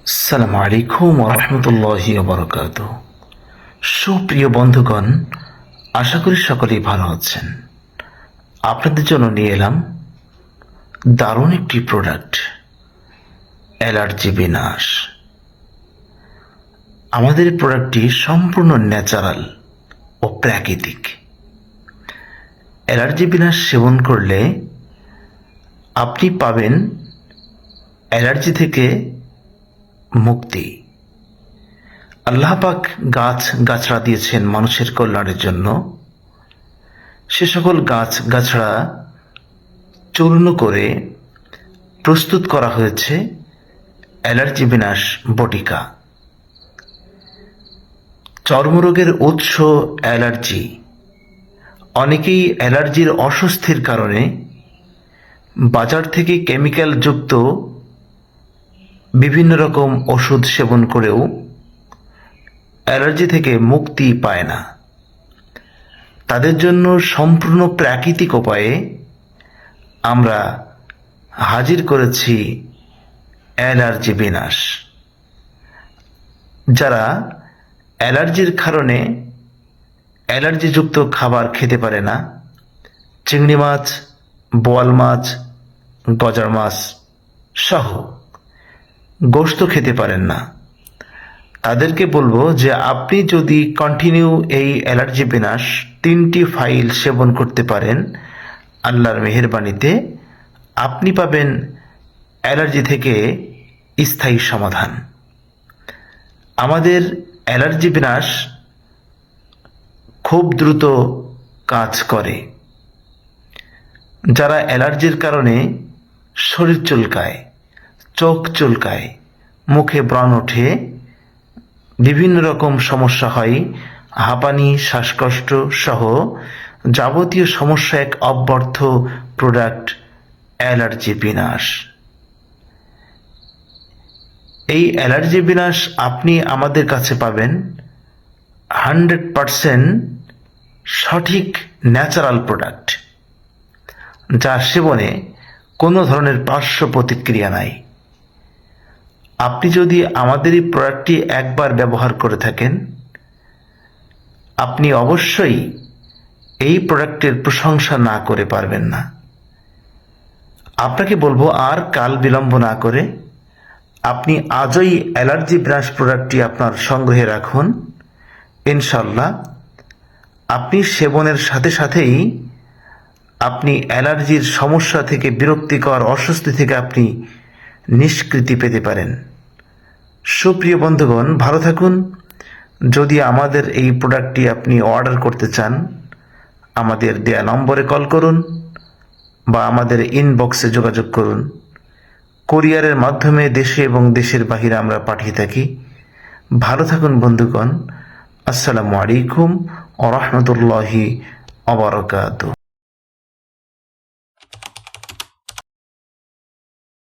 আসসালামু আলাইকুম ওয়া রাহমাতুল্লাহি ওয়া বারাকাতুহু। সুপ্রিয় বন্ধুগণ, আশা করি সকলেই ভালো আছেন। আপনাদের জন্য নিয়ে এলাম দারুণ একটি প্রোডাক্ট, অ্যালার্জি বিনাশ। আমাদের এই প্রোডাক্টটি সম্পূর্ণ ন্যাচারাল ও প্রাকৃতিক। অ্যালার্জি বিনাশ সেবন করলে আপনি পাবেন অ্যালার্জি থেকে মুক্তি। আল্লাহ পাক গাছগাছড়া দিয়েছেন মানুষের কল্যাণের জন্য। সে সকল গাছগাছড়া চূর্ণ করে প্রস্তুত করা হয়েছে অ্যালার্জি বিনাশ বটিকা। চর্মরোগের উৎস অ্যালার্জি। অনেকেই অ্যালার্জির অস্বস্তির কারণে বাজার থেকে কেমিক্যাল যুক্ত বিভিন্ন রকম ওষুধ সেবন করেও অ্যালার্জি থেকে মুক্তি পায় না। তাদের জন্য সম্পূর্ণ প্রাকৃতিক উপায়ে আমরা হাজির করেছি অ্যালার্জি বিনাশ। যারা অ্যালার্জির কারণে অ্যালার্জিযুক্ত খাবার খেতে পারে না, চিংড়ি মাছ, বোয়াল মাছ, গজার মাছ সহ গোশত খেতে পারেন না, তাদেরকে বলবো যে আপনি যদি কন্টিনিউ এই অ্যালার্জি বিনাশ 3টি ফাইল সেবন করতে পারেন, আল্লাহর মেহেরবানিতে আপনি পাবেন অ্যালার্জি থেকে স্থায়ী সমাধান। আমাদের অ্যালার্জি বিনাশ খুব দ্রুত কাজ করে। যারা অ্যালার্জির কারণে শরীর চুলকায়, চোখ চুলকায়, মুখে ব্রণ ওঠে, বিভিন্ন রকম সমস্যা হয়, হাঁপানি, শ্বাসকষ্ট সহ যাবতীয় সমস্যা এক অব্যর্থ প্রোডাক্ট অ্যালার্জি বিনাশ। এই অ্যালার্জি বিনাশ আপনি আমাদের কাছে পাবেন 100% সঠিক ন্যাচারাল প্রোডাক্ট, যার সেবনে কোনো ধরনের পার্শ্ব প্রতিক্রিয়া নাই। আপনি যদি আমাদের এই প্রোডাক্টটি একবার ব্যবহার করে থাকেন, আপনি অবশ্যই এই প্রোডাক্টের প্রশংসা না করে পারবেন না। আপনাকে বলবো আর কাল বিলম্ব না করে আপনি আজই অ্যালার্জি বিনাশ প্রোডাক্টটি আপনার সংগ্রহে রাখুন। ইনশাল্লাহ আপনি সেবনের সাথে সাথেই আপনি অ্যালার্জির সমস্যা থেকে, বিরক্তিকর অস্বস্তি থেকে আপনি নিষ্কৃতি পেতে পারেন। সুপ্রিয় বন্ধুগণ, ভালো থাকুন। যদি আমাদের এই প্রোডাক্টটি আপনি অর্ডার করতে চান, আমাদের দেয়া নম্বরে কল করুন বা আমাদের ইনবক্সে যোগাযোগ করুন। কুরিয়ারের মাধ্যমে দেশে এবং দেশের বাহিরে আমরা পাঠিয়ে থাকি। ভালো থাকুন বন্ধুগণ। আসসালামু আলাইকুম ওয়া রাহমাতুল্লাহি ওয়া বারাকাতুহু।